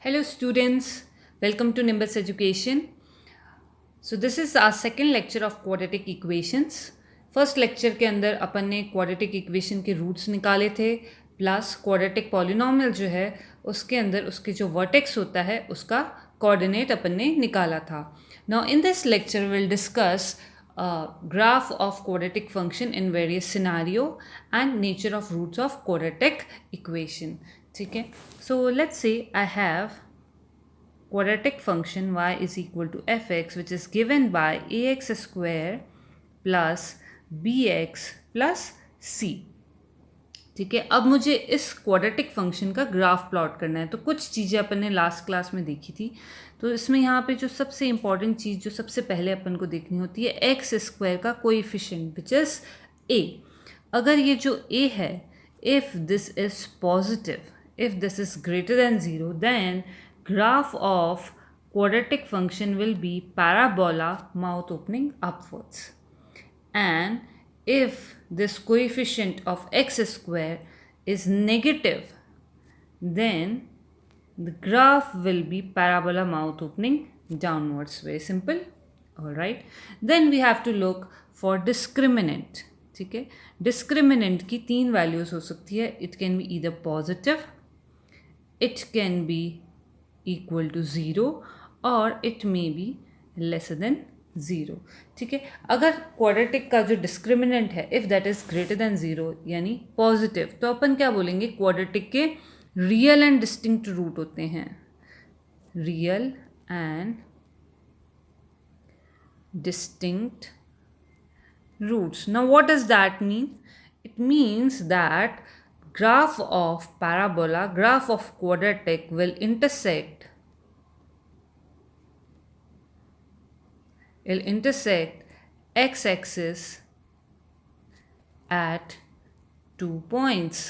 Hello students, welcome to Nimbus Education. So this is our second lecture of quadratic equations. First lecture के अंदर अपन ने quadratic equation के roots निकाले थे plus quadratic polynomial जो है उसके अंदर उसके जो वर्टेक्स होता है उसका कोऑर्डिनेट अपन ने निकाला था. Now in this lecture will discuss graph of quadratic function in various scenario and nature of roots of quadratic equation. ठीक है, so let's say I have quadratic function y is equal to fx which is given by ax square plus bx plus c. ठीक है, अब मुझे इस quadratic function का graph plot करना है. तो कुछ चीज़ें अपन ने लास्ट क्लास में देखी थी. तो इसमें यहाँ पे जो सबसे इम्पॉर्टेंट चीज़ जो सबसे पहले अपन को देखनी होती है एक्स स्क्वायर का कोएफिशिएंट विच इज़ ए. अगर ये जो ए है, if this is positive, if this is greater than zero, then graph of quadratic function will be parabola mouth opening upwards. And if this coefficient of x square is negative, then the graph will be parabola mouth opening downwards. Very simple. All right. Then we have to look for discriminant. ठीक है, discriminant की तीन values हो सकती है. It can be either positive, it can be equal to 0 और it may be lesser than 0. ठीक है, अगर क्वाड्रेटिक का जो डिस्क्रिमिनेंट है if that is greater than 0 यानी पॉजिटिव, तो अपन क्या बोलेंगे, क्वाड्रेटिक के रियल एंड डिस्टिंक्ट रूट होते हैं. Real and distinct roots. Now what does that mean? It means that graph of parabola, graph of quadratic will intersect x-axis at 2 points.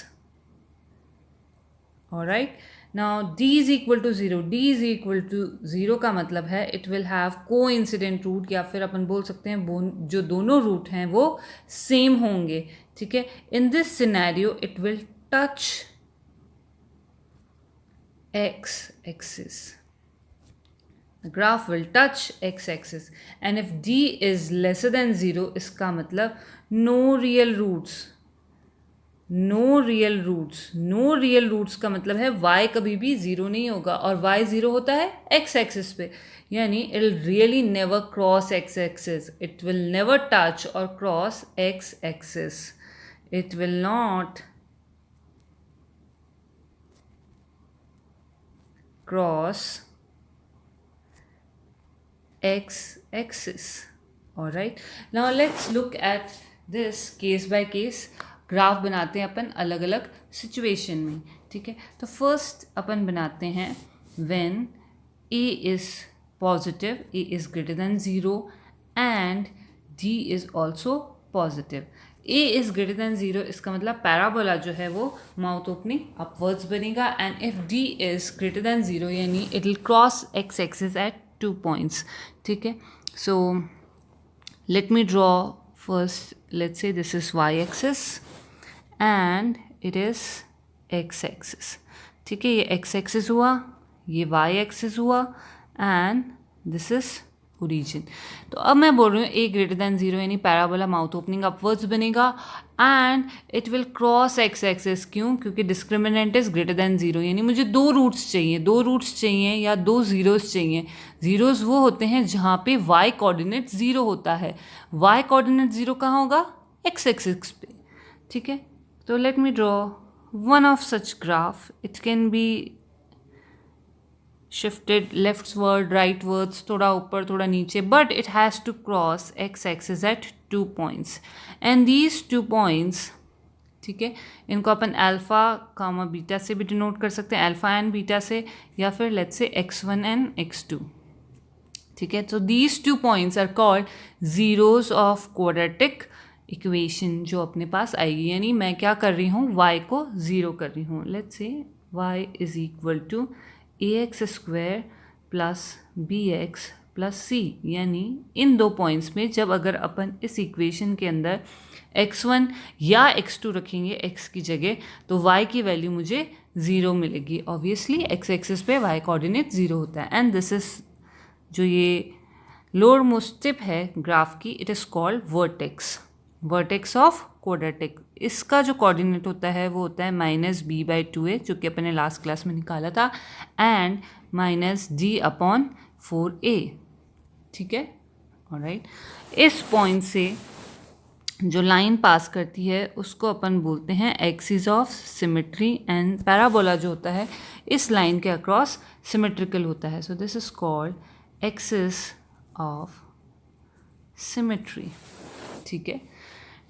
All right. Now d is equal to 0. d is equal to 0 का मतलब है it will have coincident root, या फिर अपन बोल सकते हैं जो दोनों रूट हैं वो सेम होंगे. ठीक है, in this scenario it will touch x-axis. The graph will touch x-axis, and if d is lesser than 0, इसका मतलब no real roots. No real roots. No real roots का मतलब है y कभी भी 0 नहीं होगा, और y 0 होता है x-axis पे, यानी it will really never cross x-axis. It will never touch or cross x-axis. It will not cross x-axis. All right. Now let's look at this case by case. Graph बनाते हैं अपन अलग अलग situation में. ठीक है, तो फर्स्ट अपन बनाते हैं when a is positive, a is greater than 0 and d is also positive. a is greater than 0 इसका मतलब पैराबोला जो है वो माउथ ओपनिंग अपवर्ड्स बनेगा, and if d is greater than 0 यानी it will cross x axis at 2 points. ठीक है, so let me draw first. Let's say this is y axis and it is x axis. ठीक है, ये x axis हुआ, ये y axis हुआ, and this is origin. तो अब मैं बोल रही हूँ a ग्रेटर देन 0 यानी पैराबोला माउथ ओपनिंग अपवर्ड्स बनेगा and it will cross x axis. क्यों? क्योंकि डिस्क्रिमिनेंट इज ग्रेटर देन 0, यानी मुझे दो रूट्स चाहिए या दो ज़ीरोज़ चाहिए. ज़ीरोज़ वो होते हैं जहाँ पे y कोऑर्डिनेट 0 होता है. y कोऑर्डिनेट 0 कहाँ होगा? x एक्सिस पे. ठीक है, तो let me draw one of such graph. It can be shifted leftward, rightwards, थोड़ा ऊपर थोड़ा नीचे, but it has to cross x axis at 2 points. And these 2 points, ठीक है, इनको अपन अल्फा कामा बीटा से भी डिनोट कर सकते हैं, अल्फा एंड बीटा से, या फिर let's say x1 and x2. ठीक है, तो these 2 points are called zeros of quadratic equation जो अपने पास आएगी. यानी मैं क्या कर रही हूँ, y को 0 कर रही हूँ. Let's say y is equal to ax square plus bx plus c. यानी इन दो पॉइंट्स में जब अगर अपन इस इक्वेशन के अंदर x1 या x2 रखेंगे x की जगह, तो y की वैल्यू मुझे ज़ीरो मिलेगी। ऑब्वियसली एक्स एक्सिस पे वाई कोऑर्डिनेट ज़ीरो होता है। एंड दिस इज जो ये लोअर मोस्ट टिप है ग्राफ की, it is called vertex, vertex of quadratic. इसका जो कोऑर्डिनेट होता है वो होता है -b/2a, जो कि अपने लास्ट क्लास में निकाला था, एंड -d/4a। ठीक है, ऑलराइट। इस पॉइंट से जो लाइन पास करती है उसको अपन बोलते हैं axis of symmetry, and parabola जो होता है इस लाइन के अक्रॉस सिमेट्रिकल होता है। So this is called axis of symmetry. ठीक है,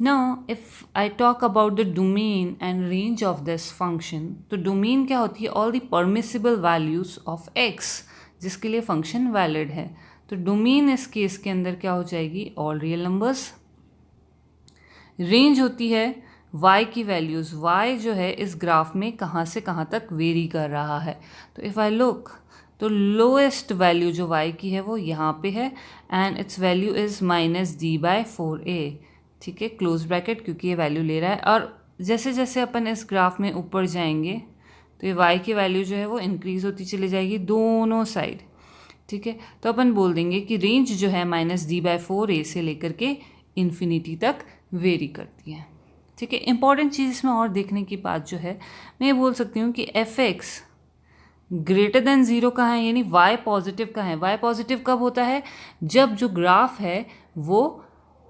now if I talk about the domain and range of this function, तो डोमेन क्या होती है? All the permissible values of x, जिसके लिए फंक्शन वैलिड है। तो डोमेन इस केस के अंदर क्या हो जाएगी? All real numbers. रेंज होती है y की वैल्यूज़, y जो है इस ग्राफ में कहाँ से कहाँ तक वेरी कर रहा है। तो इफ़ आई लुक, तो लोएस्ट वैल्यू जो y की है वो यहाँ पे है, and it's value is -d/4a। ठीक है, क्लोज ब्रैकेट, क्योंकि ये वैल्यू ले रहा है। और जैसे जैसे अपन इस ग्राफ में ऊपर जाएंगे तो ये y की वैल्यू जो है वो इंक्रीज़ होती चली जाएगी दोनों साइड। ठीक है, तो अपन बोल देंगे कि रेंज जो है -d/4a से लेकर के इन्फिनिटी तक वेरी करती है। ठीक है, इंपॉर्टेंट चीज़ इसमें और देखने की बात जो है, मैं ये बोल सकती हूँ कि f(x) ग्रेटर देन ज़ीरो का है, यानी y पॉजिटिव का है। y पॉजिटिव कब होता है? जब जो ग्राफ है वो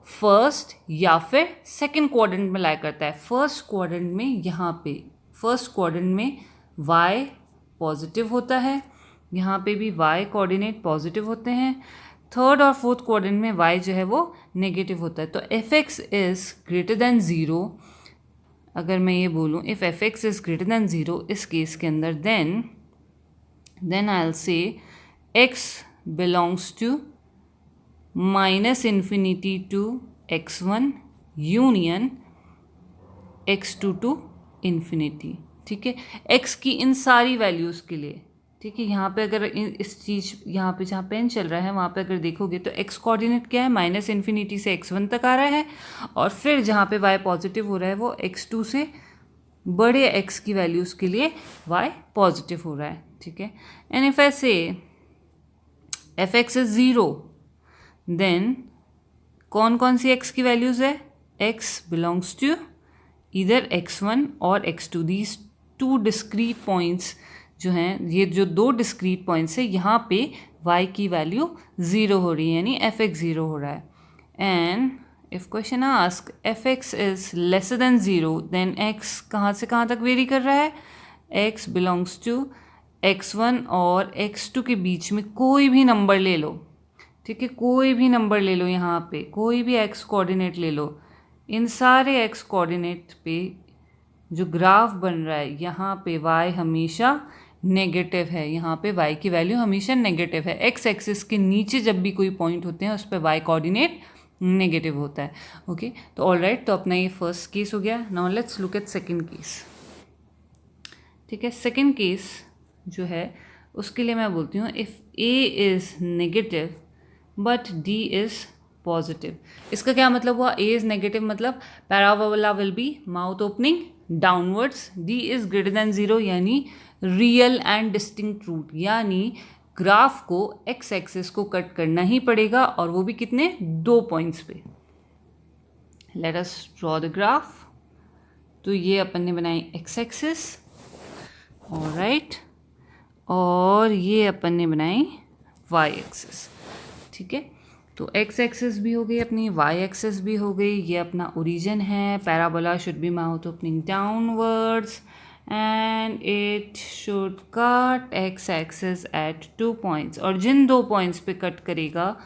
फर्स्ट या फिर सेकंड क्वाड्रेंट में लाई करता है। फर्स्ट क्वाड्रेंट में, यहाँ पे फर्स्ट क्वाड्रेंट में y पॉजिटिव होता है, यहाँ पे भी y कोऑर्डिनेट पॉजिटिव होते हैं। थर्ड और फोर्थ क्वाड्रेंट में y जो है वो नेगेटिव होता है। तो f(x) is greater than zero, अगर मैं ये बोलूँ if f(x) is greater than zero इस केस के अंदर, then I will say x belongs to -∞ to x1 union x2 to infinity. ठीक है, x की इन सारी वैल्यूज़ के लिए। ठीक है, यहाँ पे अगर इस चीज़ यहाँ पे जहाँ पेन चल रहा है वहाँ पे अगर देखोगे तो x कोऑर्डिनेट क्या है? -∞ से x1 तक आ रहा है, और फिर जहाँ पे y पॉजिटिव हो रहा है वो x2 से बड़े x की वैल्यूज़ के लिए y पॉजिटिव हो रहा है। ठीक है, and if I say f(x) is zero, then कौन कौन सी x की वैल्यूज़ है? x belongs to either x1 और x2। These two discrete points जो हैं, ये जो दो डिस्क्रीट पॉइंट्स है, यहाँ पे y की वैल्यू ज़ीरो हो रही है, यानी f(x) ज़ीरो हो रहा है। And if question ask f(x) is lesser than zero, then x कहाँ से कहाँ तक वेरी कर रहा है? x बिलोंग्स टू x1 और x2 के बीच में कोई भी नंबर ले लो। ठीक है, कोई भी नंबर ले लो, यहाँ पे कोई भी x कोऑर्डिनेट ले लो। इन सारे x कोऑर्डिनेट पे जो ग्राफ बन रहा है, यहाँ पे y हमेशा नेगेटिव है, यहाँ पे y की वैल्यू हमेशा नेगेटिव है। x एक्सिस के नीचे जब भी कोई पॉइंट होते हैं उस पर y कोऑर्डिनेट नेगेटिव होता है। ओके, तो ऑलराइट, तो अपना ये फर्स्ट केस हो गया। Now let's look eight second case. ठीक है, सेकंड केस जो है उसके लिए मैं बोलती हूँ if a is negative but d is positive. इसका क्या मतलब हुआ? a इज़ नेगेटिव मतलब parabola will be mouth opening downwards, d is greater than zero, यानी रियल एंड डिस्टिंक्ट रूट, यानी ग्राफ को x एक्सिस को कट करना ही पड़ेगा, और वो भी कितने? 2 पॉइंट्स पे। Let us draw the graph. तो ये अपन ने बनाई x एक्सिस, ऑलराइट, और ये अपन ने बनाई y एक्सिस। ठीक है, तो x एक्सिस भी हो गई अपनी, y एक्सिस भी हो गई। ये अपना ओरिजिन है, parabola should be mouth opening downwards and it should cut x axis at 2 points, और जिन 2 पॉइंट्स पे कट करेगा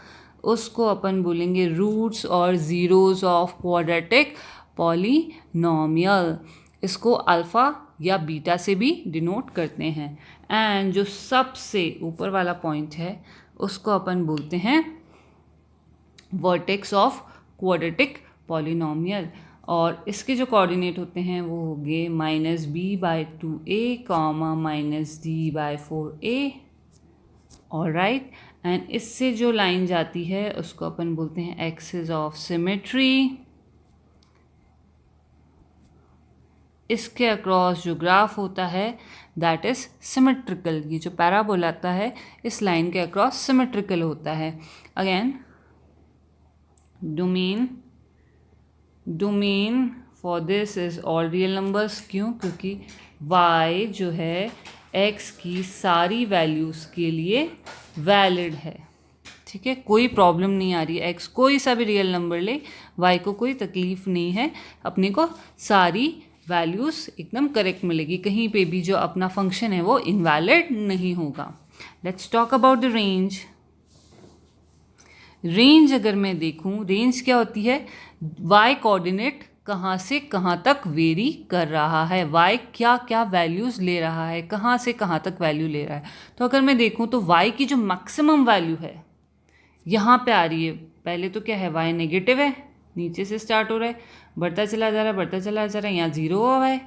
उसको अपन बोलेंगे रूट्स और ज़ीरोज़ ऑफ क्वाड्रेटिक पॉलिनोमियल। इसको अल्फ़ा या बीटा से भी डिनोट करते हैं। एंड जो सबसे ऊपर वाला पॉइंट है उसको अपन बोलते हैं वर्टेक्स ऑफ क्वाड्रेटिक पॉलिनोमियल, और इसके जो कोऑर्डिनेट होते हैं वो हो गए -b/2a, -d/4a। ऑलराइट, एंड इससे जो लाइन जाती है उसको अपन बोलते हैं एक्सिस ऑफ सिमेट्री। इसके अक्रॉस जो ग्राफ होता है दैट इज सिमेट्रिकल। ये जो पैराबोला आता है इस लाइन के अक्रॉस सिमेट्रिकल होता है। Again domain for this is all real numbers. क्यों? क्योंकि y जो है x की सारी वैल्यूज़ के लिए वैलिड है। ठीक है, कोई प्रॉब्लम नहीं आ रही है। x कोई सा भी रियल नंबर ले, y को कोई तकलीफ नहीं है, अपने को सारी वैल्यूज़ एकदम करेक्ट मिलेगी। कहीं पे भी जो अपना फंक्शन है वो इनवैलिड नहीं होगा। Let's talk about the range. Range अगर मैं देखूं, रेंज क्या होती है? y कोऑर्डिनेट कहाँ से कहाँ तक वेरी कर रहा है, y क्या क्या वैल्यूज़ ले रहा है, कहाँ से कहाँ तक वैल्यू ले रहा है। तो अगर मैं देखूं तो y की जो मैक्सिमम वैल्यू है यहाँ पे आ रही है। पहले तो क्या है, y नेगेटिव है, नीचे से स्टार्ट हो रहा है, बढ़ता चला जा रहा है, बढ़ता चला जा रहा है, यहाँ जीरो हुआ है,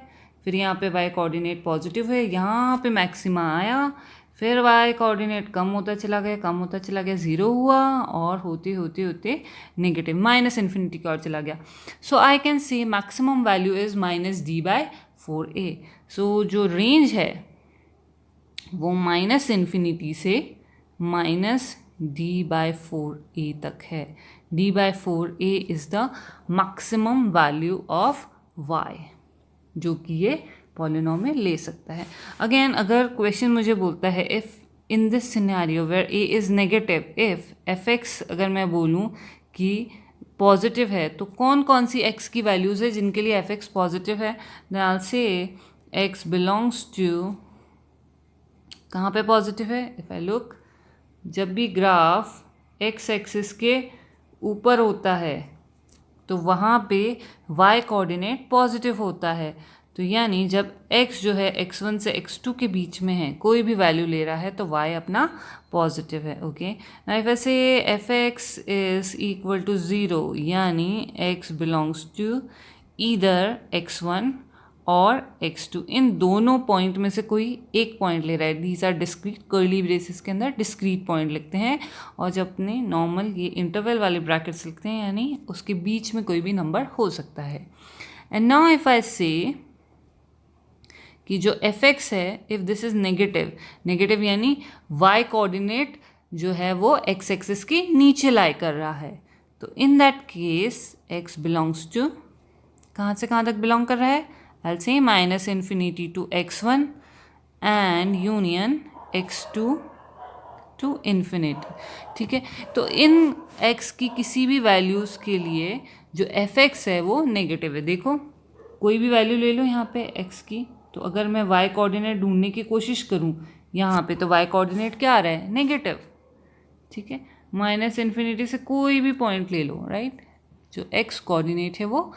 फिर यहाँ पे y कोऑर्डिनेट पॉजिटिव है, यहाँ पे मैक्सिमा आया, फिर y कोऑर्डिनेट कम होता चला गया, कम होता चला गया, ज़ीरो हुआ, और होते होते होते नेगेटिव माइनस इन्फिनिटी की ओर चला गया। So I can say maximum value is -d/4a। So जो रेंज है वो माइनस इन्फिनिटी से -d/4a तक है। d/4a is the maximum value of y जो कि ये पॉलिनोमियल ले सकता है। अगेन अगर क्वेश्चन मुझे बोलता है if in this scenario where a is negative, if fx अगर मैं बोलूँ कि पॉजिटिव है तो कौन कौन सी x की वैल्यूज़ है जिनके लिए fx पॉजिटिव है? Then I will say x belongs to, कहाँ पे पॉजिटिव है? इफ़ आई लुक, जब भी ग्राफ x एक्सिस के ऊपर होता है तो वहाँ पे y कोऑर्डिनेट पॉजिटिव होता है। तो यानी जब x जो है x1 से x2 के बीच में है, कोई भी वैल्यू ले रहा है तो y अपना पॉजिटिव है। ओके, नाउ इफ आई से fx इज इक्वल टू 0, यानी x belongs to either x1 और x2, इन दोनों पॉइंट में से कोई एक पॉइंट ले रहा है। These are discrete, curly braces के अंदर डिस्क्रीट पॉइंट लिखते हैं, और जब अपने नॉर्मल ये इंटरवल वाले ब्रैकेट्स लिखते हैं यानी उसके बीच में कोई भी नंबर हो सकता है। एंड नाउ इफ आई से कि जो fx है, if this is negative, negative यानी y कोऑर्डिनेट जो है वो x एक्सिस के नीचे लाई कर रहा है, तो in that case x belongs to, कहाँ से कहाँ तक बिलोंग कर रहा है? I will say -infinity to x1 and union x2 to infinity. ठीक है, तो इन x की किसी भी वैल्यूज़ के लिए जो fx है वो नेगेटिव है। देखो कोई भी वैल्यू ले लो यहाँ पे x की, तो अगर मैं y कोऑर्डिनेट ढूंढने की कोशिश करूँ यहाँ पे तो y कोऑर्डिनेट क्या आ रहा है? नेगेटिव। ठीक है, माइनस इन्फिनिटी से कोई भी पॉइंट ले लो, राइट, जो x कोऑर्डिनेट है वो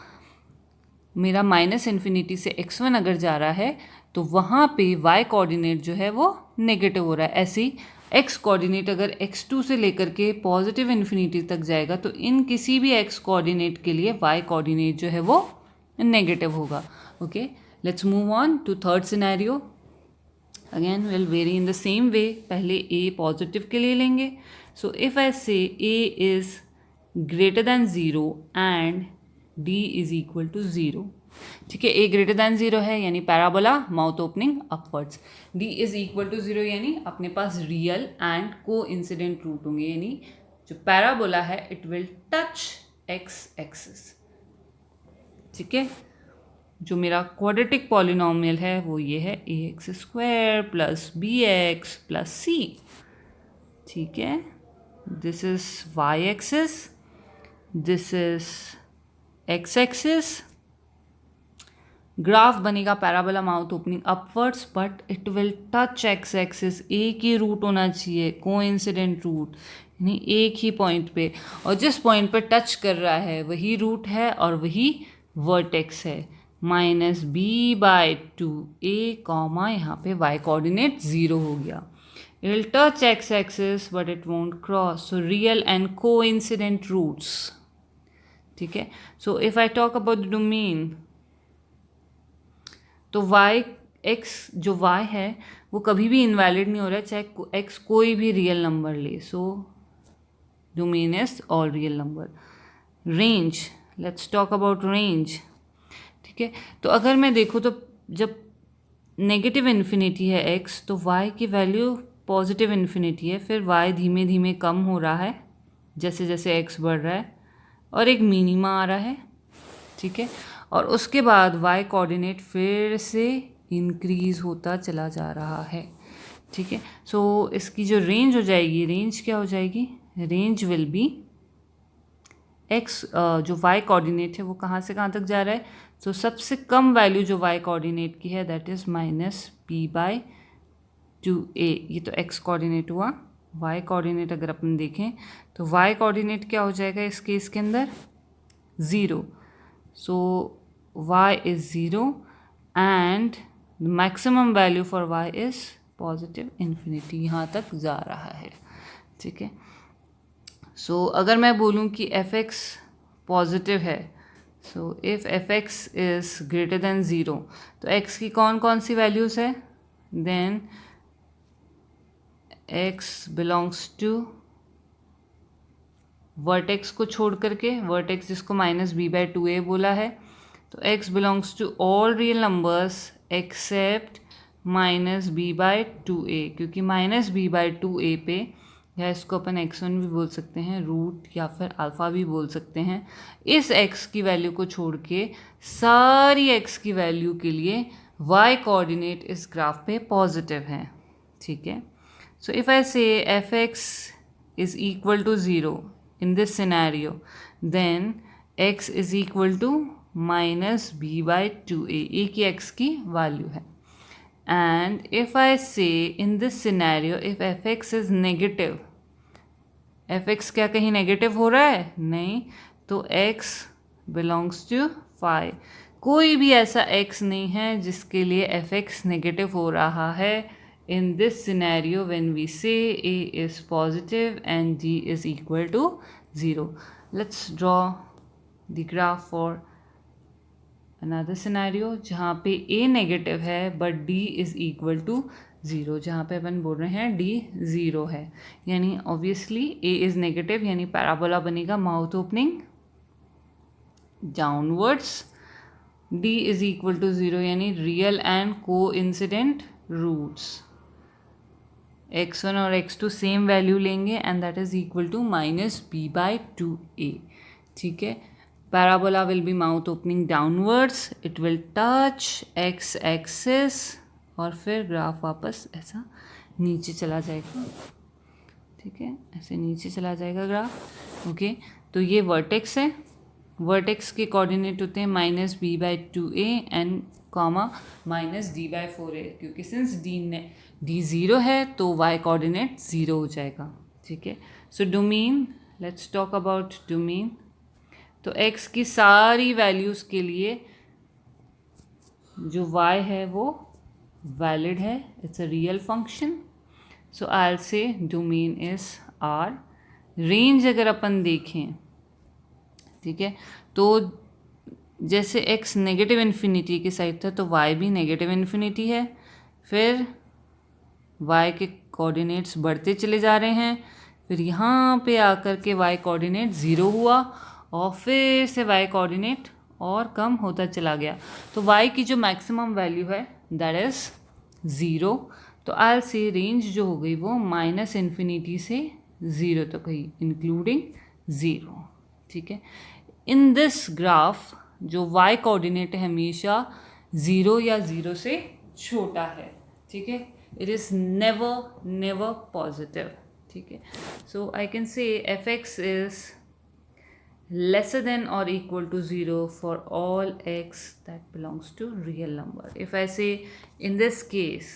मेरा माइनस इन्फिनिटी से x1 अगर जा रहा है तो वहाँ पे y कोऑर्डिनेट जो है वो नेगेटिव हो रहा है। ऐसे ही x कोऑर्डिनेट अगर x2 से लेकर के पॉजिटिव इन्फिनिटी तक जाएगा तो इन किसी भी x कोऑर्डिनेट के लिए y कोऑर्डिनेट जो है वो नेगेटिव होगा। Okay, let's move on to third scenario. Again will vary in the same way, पहले a पॉजिटिव के लिए लेंगे। So if I say a is greater than 0 and d is equal to 0। ठीक है, a ग्रेटर दैन 0 है यानी parabola mouth opening upwards, d is equal to 0 यानी अपने पास real and coincident root होंगे, यानी जो पैराबोला है it will touch x axis. ठीक है, जो मेरा क्वाड्रेटिक पॉलिनोमियल है वो ये है ax² plus bx plus c। ठीक है, this is y axis, this is x axis. Graph बनेगा parabola mouth opening upwards, but it will touch x axis. एक ही रूट होना चाहिए, कोइंसिडेंट रूट, यानी एक ही पॉइंट पे, और जिस पॉइंट पे टच कर रहा है वही रूट है और वही वर्टेक्स है। -b/2a कॉमा यहाँ पे y कोऑर्डिनेट 0 हो गया। It will touch x axis but it won't cross, so real and coincident roots। ठीक है, so if I talk about the domain, तो y x जो y है वो कभी भी इनवैलिड नहीं हो रहा है, चाहे x कोई भी रियल नंबर ले। So domain is all real number. Range, let's talk about range. ठीक है। तो अगर मैं देखूँ तो जब नेगेटिव इन्फिनिटी है x तो y की वैल्यू पॉजिटिव इन्फिनिटी है, फिर y धीमे धीमे कम हो रहा है जैसे जैसे x बढ़ रहा है और एक मिनिमा आ रहा है, ठीक है। और उसके बाद y कोऑर्डिनेट फिर से इंक्रीज होता चला जा रहा है, ठीक है। सो इसकी जो रेंज हो जाएगी, रेंज क्या हो जाएगी, रेंज विल बी x जो y कोऑर्डिनेट है वो कहाँ से कहाँ तक जा रहा है, तो सबसे कम वैल्यू जो y कोऑर्डिनेट की है दैट इज़ -p/2a। ये तो x कोऑर्डिनेट हुआ। y कोऑर्डिनेट अगर अपन देखें तो y कोऑर्डिनेट क्या हो जाएगा इस केस के अंदर, 0। सो y is 0 and maximum value for y is positive infinity, यहाँ तक जा रहा है, ठीक है। सो अगर मैं बोलूँ कि f(x) पॉजिटिव है, so if f(x) is greater than 0 तो x की कौन कौन सी वैल्यूज़ है, then x belongs to vertex को छोड़ करके, वर्टेक्स जिसको -b/2a बोला है, तो x belongs to all real numbers except -b/2a, क्योंकि -b/2a पे, या इसको अपन x1 भी बोल सकते हैं, रूट या फिर अल्फ़ा भी बोल सकते हैं, इस x की वैल्यू को छोड़ के सारी x की वैल्यू के लिए y कोऑर्डिनेट इस ग्राफ पे पॉजिटिव है, ठीक है। So if I say f(x) is equal to 0 in this scenario, then x is equal to -b/2a, a की x की वैल्यू है। and if I say in this scenario if f(x) is negative, f(x) क्या कहीं negative हो रहा है, नहीं, तो x belongs to phi, कोई भी ऐसा x नहीं है जिसके लिए f(x) नेगेटिव हो रहा है in this scenario when we say a is positive and d is equal to 0. Let's draw the graph for another scenario जहाँ पे a नेगेटिव है but d is equal to 0, जहाँ पे अपन बोल रहे हैं d 0 है, यानी obviously a is नेगेटिव, यानी पैराबोला बनेगा mouth opening downwards, d is equal to 0 यानी real and coincident roots, x1 और x2 सेम वैल्यू लेंगे and that is equal to -b/2a, ठीक है। Parabola will be mouth opening downwards, it will touch x axis और फिर graph वापस ऐसा नीचे चला जाएगा, ठीक है, ऐसे नीचे चला जाएगा ग्राफ, ओके। तो ये वर्टेक्स है, वर्टेक्स के कोऑर्डिनेट होते हैं -b/2a एंड कॉमा -d/4a, क्योंकि सिंस d 0 है तो y कोऑर्डिनेट 0 हो जाएगा, ठीक है। So domain, let's talk about domain. तो x की सारी वैल्यूज़ के लिए जो y है वो वैलिड है, it's a real function, so I will से डोमेन इज R। रेंज अगर अपन देखें, ठीक है, तो जैसे x नेगेटिव इन्फिनिटी की साइड था तो y भी नेगेटिव इन्फिनिटी है, फिर y के कोऑर्डिनेट्स बढ़ते चले जा रहे हैं, फिर यहाँ पे आकर के y कोऑर्डिनेट 0 हुआ और फिर से y कोऑर्डिनेट और कम होता चला गया, तो y की जो मैक्सिमम वैल्यू है दैट इज़ 0। तो आई से रेंज जो हो गई वो -इन्फिनिटी से 0 तक गई इंक्लूडिंग 0, ठीक है। इन दिस ग्राफ जो y कोऑर्डिनेट है हमेशा 0 या 0 से छोटा है, ठीक है, इट इज़ नेवर पॉजिटिव, ठीक है। सो आई कैन से f(x) is lesser than or equal to 0 for all x that belongs to real number. If I say in this case,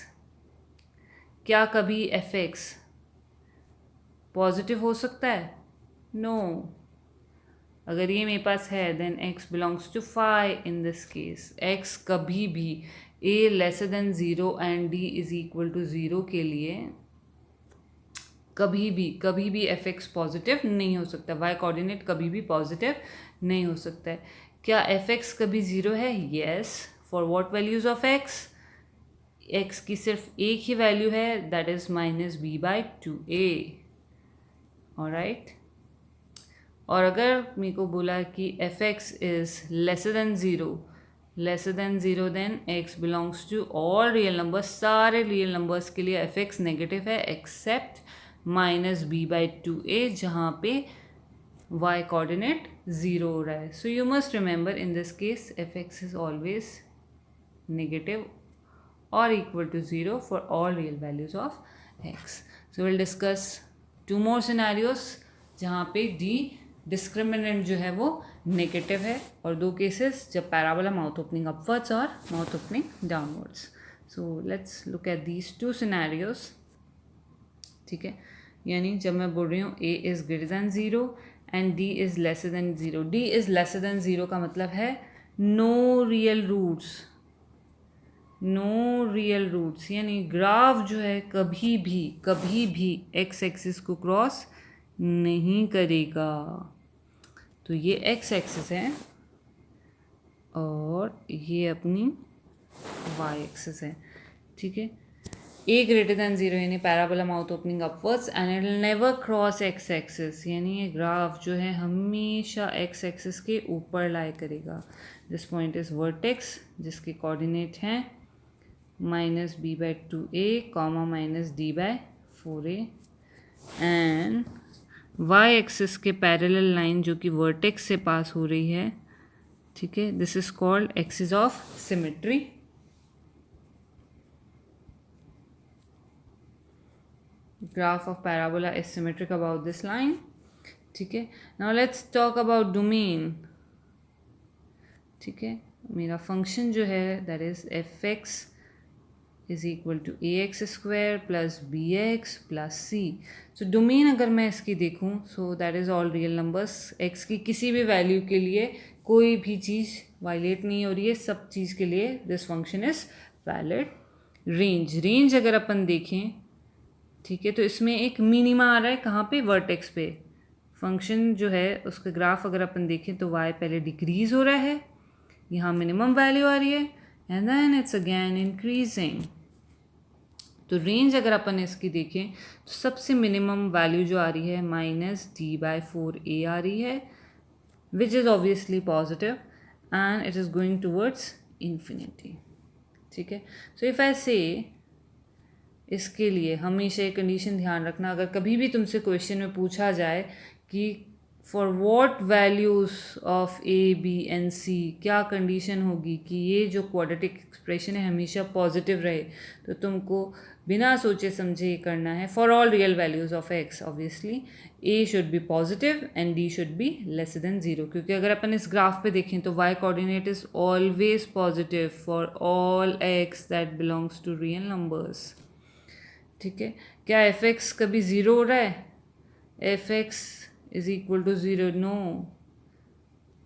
क्या कभी f(x) पॉजिटिव हो सकता है, नो, अगर ये मेरे पास है then x belongs to phi in this case, x कभी भी a lesser than 0 and d is equal to 0 के लिए कभी भी f(x) पॉजिटिव नहीं हो सकता, y कोऑर्डिनेट कभी भी पॉजिटिव नहीं हो सकता है। क्या f(x) कभी 0 है, yes, for what values of x, x की सिर्फ एक ही वैल्यू है दैट इज -b/2a, ऑलराइट। और अगर मेरे को बोला कि f(x) is lesser than 0 lesser than 0 then x belongs to all real numbers, सारे रियल नंबर्स के लिए fx नेगेटिव है एक्सेप्ट -b/2a जहाँ पे y कोऑर्डिनेट 0 हो रहा है. So you must remember in this case fx is always negative or equal to 0 for all real values of x. So we'll discuss two more scenarios जहाँ पे d discriminant जो है वो नेगेटिव है और दो केसेस जब पैराबोला माउथ ओपनिंग अपवर्ड्स और mouth opening downwards. So let's look at these two scenarios. ठीक है, यानी जब मैं बोल रही हूँ a is greater than 0 and d is lesser than 0. d is lesser than 0 का मतलब है no real roots, no real roots, यानी ग्राफ जो है कभी भी एक्स एक्सिस को क्रॉस नहीं करेगा. तो ये एक्स एक्सिस है और ये अपनी वाई एक्सिस है. ठीक है, ए ग्रेटर दैन 0 यानी parabola mouth opening upwards and it will never cross x axis, यानी ये ग्राफ जो है हमेशा एक्स एक्सिस के ऊपर लाई करेगा. दिस पॉइंट इज वर्टेक्स जिसके कोऑर्डिनेट हैं -b/2a, -d/4a and y axis के पैरेलल लाइन जो कि वर्टेक्स से पास हो रही है. ठीक है, this is called axis of symmetry. Graph of parabola is symmetric about this line. ठीक है, now let's talk about domain. ठीक है, मेरा फंक्शन जो है that is fx is equal to ax² plus bx plus c. So domain अगर मैं इसकी देखूँ so that is all real numbers. x की किसी भी वैल्यू के लिए कोई भी चीज़ वायलेट नहीं हो रही है, सब चीज़ के लिए this function is valid. Range अगर अपन देखें, ठीक है, तो इसमें एक मिनिमा आ रहा है कहाँ पे, वर्टेक्स पे. फंक्शन जो है उसका ग्राफ अगर अपन देखें तो y पहले डिक्रीज हो रहा है, यहाँ मिनिमम वैल्यू आ रही है and then it's again increasing. तो रेंज अगर अपन इसकी देखें तो सबसे मिनिमम वैल्यू जो आ रही है -d/4a आ रही है which is obviously positive and it is going towards infinity. ठीक है, सो इफ़ आई से इसके लिए हमेशा एक कंडीशन ध्यान रखना, अगर कभी भी तुमसे क्वेश्चन में पूछा जाए कि for what values of A B and C क्या कंडीशन होगी कि ये जो क्वाड्रेटिक एक्सप्रेशन है हमेशा पॉजिटिव रहे, तो तुमको बिना सोचे समझे ये करना है. For all real values of x obviously a should be positive and d should be less than 0, क्योंकि अगर अपन इस ग्राफ पे देखें तो y coordinate is always positive for all x that belongs to real numbers. ठीक है, क्या एफ एक्स कभी 0 हो रहा है, f x is equal to 0? No,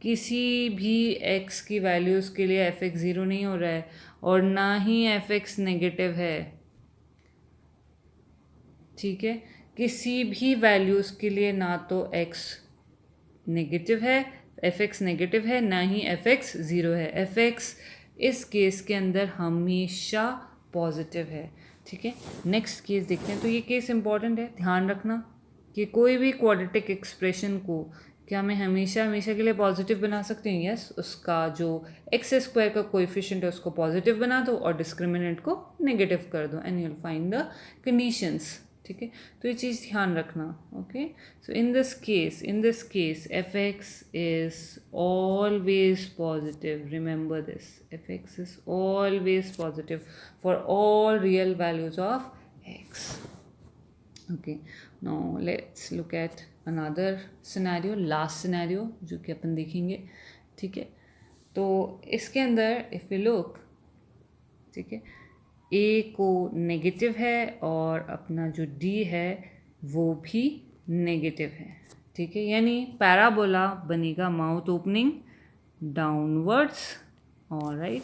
किसी भी x की वैल्यूज़ के लिए एफ एक्स 0 नहीं हो रहा है और ना ही एफ एक्स नेगेटिव है. ठीक है, किसी भी वैल्यूज़ के लिए ना तो x नेगेटिव है, एफ एक्स नेगेटिव है, ना ही एफ एक्स 0 है. एफ एक्स इस केस के अंदर हमेशा पॉजिटिव है. ठीक है, नेक्स्ट केस देखते हैं. तो ये केस इंपॉर्टेंट है, ध्यान रखना कि कोई भी क्वाड्रेटिक एक्सप्रेशन को क्या मैं हमेशा के लिए पॉजिटिव बना सकती हूँ. यस, उसका जो x² का कोएफिशिएंट है उसको पॉजिटिव बना दो और डिस्क्रिमिनेंट को नेगेटिव कर दो and you will find the conditions. ठीक है, तो ये चीज़ ध्यान रखना. Okay, so in this case F x is always positive. Remember this, F x is always positive for all real values of x. Okay, now let's look at another scenario, last scenario जो कि अपन देखेंगे. ठीक है, तो इसके अंदर if you look, ठीक है, ए को नेगेटिव है और अपना जो डी है वो भी नेगेटिव है. ठीक है, यानी पैराबोला बनेगा mouth opening downwards, alright,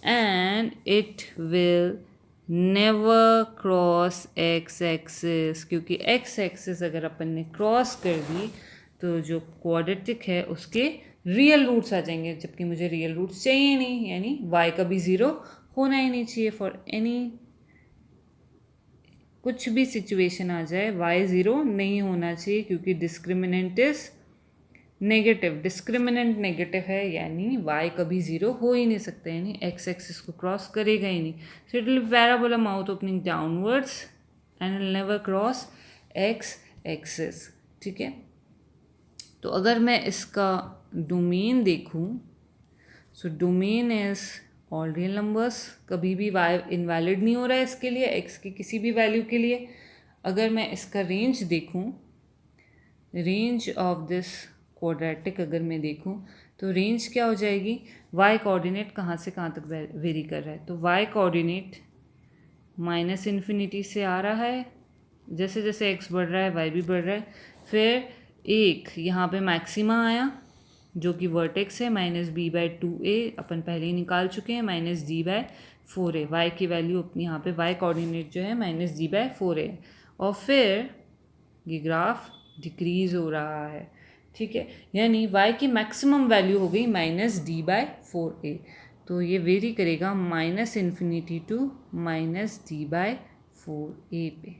and it will never cross x axis, क्योंकि एक्स एक्सिस अगर अपन ने क्रॉस कर दी तो जो क्वाड्रेटिक है उसके रियल रूट्स आ जाएंगे, जबकि मुझे रियल रूट्स चाहिए नहीं, यानी y का भी 0 होना ही नहीं चाहिए. फॉर एनी कुछ भी सिचुएशन आ जाए y 0 नहीं होना चाहिए, क्योंकि discriminant is negative, discriminant negative है, यानी y कभी ज़ीरो हो ही नहीं सकता, यानी x एक्सिस को क्रॉस करेगा ही नहीं. So it will be parabola mouth opening downwards and will never cross x axis. ठीक है, तो अगर मैं इसका डोमेन देखूं, so domain is all real numbers, कभी भी y इनवैलिड नहीं हो रहा है इसके लिए, x की किसी भी वैल्यू के लिए. अगर मैं इसका रेंज देखूं, रेंज ऑफ दिस क्वाड्रेटिक अगर मैं देखूं, तो रेंज क्या हो जाएगी, y कोऑर्डिनेट कहाँ से कहाँ तक वेरी कर रहा है. तो y कोऑर्डिनेट माइनस इन्फिनिटी से आ रहा है, जैसे जैसे x बढ़ रहा है y भी बढ़ रहा है. फिर एक यहाँ पे मैक्सिमा आया जो कि वर्टेक्स है -b/2a, अपन पहले ही निकाल चुके हैं, -d/4a. y की वैल्यू अपनी यहाँ पे y कोऑर्डिनेट जो है -d/4a, और फिर ये ग्राफ डिक्रीज हो रहा है. ठीक है, यानी y की मैक्सिमम वैल्यू हो गई -d/4a. तो ये वेरी करेगा -इन्फिनिटी टू -d/4a पे.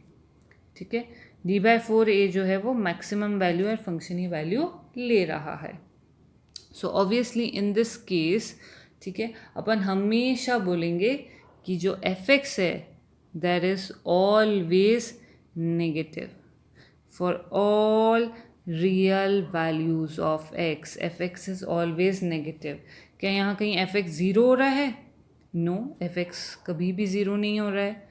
ठीक है, d/4a जो है वो मैक्सिमम वैल्यू है, फंक्शन ही वैल्यू ले रहा है. So obviously in this case, ठीक है, अपन हमेशा बोलेंगे कि जो f(x) है that is always negative for all real values of x. fx is always negative. क्या यहाँ कहीं fx ज़ीरो हो रहा है? नो, fx कभी भी ज़ीरो नहीं हो रहा है.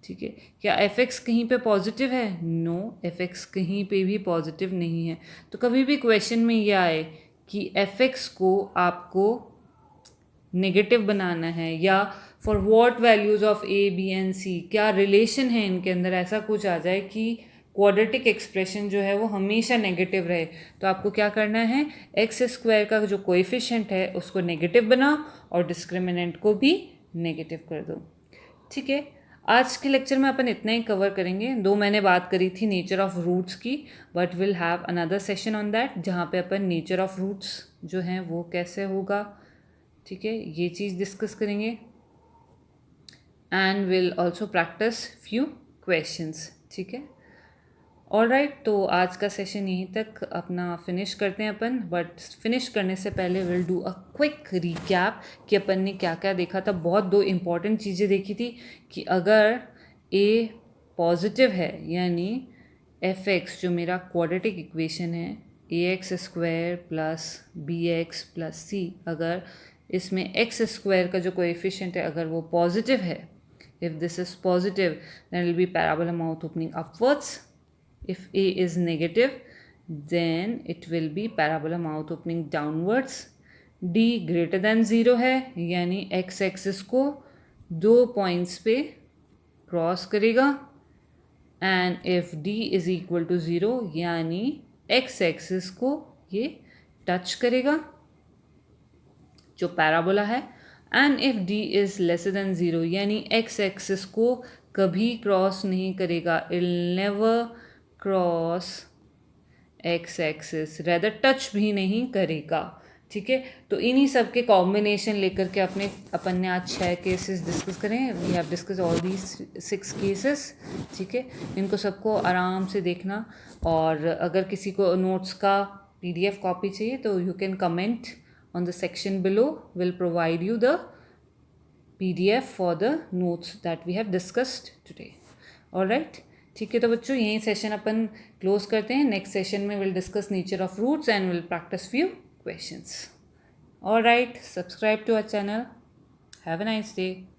ठीक है, क्या fx कहीं पे पॉजिटिव है? नो, fx कहीं पे भी पॉजिटिव नहीं है. तो कभी भी क्वेश्चन में ये आए कि fx को आपको नेगेटिव बनाना है या for what values of a, b and c, क्या रिलेशन है इनके अंदर, ऐसा कुछ आ जाए कि क्वाड्रेटिक एक्सप्रेशन जो है वो हमेशा नेगेटिव रहे, तो आपको क्या करना है, एक्स स्क्वायर का जो कोएफिशिएंट है उसको नेगेटिव बनाओ और डिस्क्रिमिनेंट को भी नेगेटिव कर दो. ठीक है, आज के लेक्चर में अपन इतना ही कवर करेंगे. दो मैंने बात करी थी नेचर ऑफ रूट्स की, but will have another session on that जहाँ पे अपन नेचर ऑफ रूट्स जो हैं वो कैसे होगा, ठीक है, ये चीज़ डिस्कस करेंगे. And will also practice few questions. ठीक है, ऑलराइट, तो आज का सेशन यहीं तक अपना फिनिश करते हैं अपन. बट फिनिश करने से पहले will do a quick recap कि अपन ने क्या क्या देखा था. बहुत दो इम्पॉर्टेंट चीज़ें देखी थी कि अगर a पॉजिटिव है, यानी f(x) जो मेरा क्वाड्रेटिक इक्वेशन है ax² plus bx plus c, अगर इसमें x² का जो कोएफिशिएंट है अगर वो पॉजिटिव है, if this is positive then it will be parabola mouth opening upwards. If a is negative then it will be parabola mouth opening downwards. d greater than 0 है, यानी x एक्सिस को दो points पे cross करेगा. And if d is equal to 0 यानी x axis को ये touch करेगा जो पैराबोला है. And if d is lesser than 0 यानी x एक्सिस को कभी क्रॉस नहीं करेगा, it never cross x axis, rather touch भी नहीं करेगा. ठीक है, तो इन्हीं सब के कॉम्बिनेशन लेकर के अपन ने आज 6 केसेस डिस्कस करें. We have discuss all these 6 cases. ठीक है, इनको सबको आराम से देखना, और अगर किसी को नोट्स का PDF कॉपी चाहिए तो you can comment on the section below. Will provide you the PDF for the notes that we have discussed today. Alright, ठीक है, तो बच्चों यही सेशन अपन क्लोज करते हैं. नेक्स्ट सेशन में will discuss nature of roots and will practise few questions. Alright, subscribe to our channel. Have a nice day.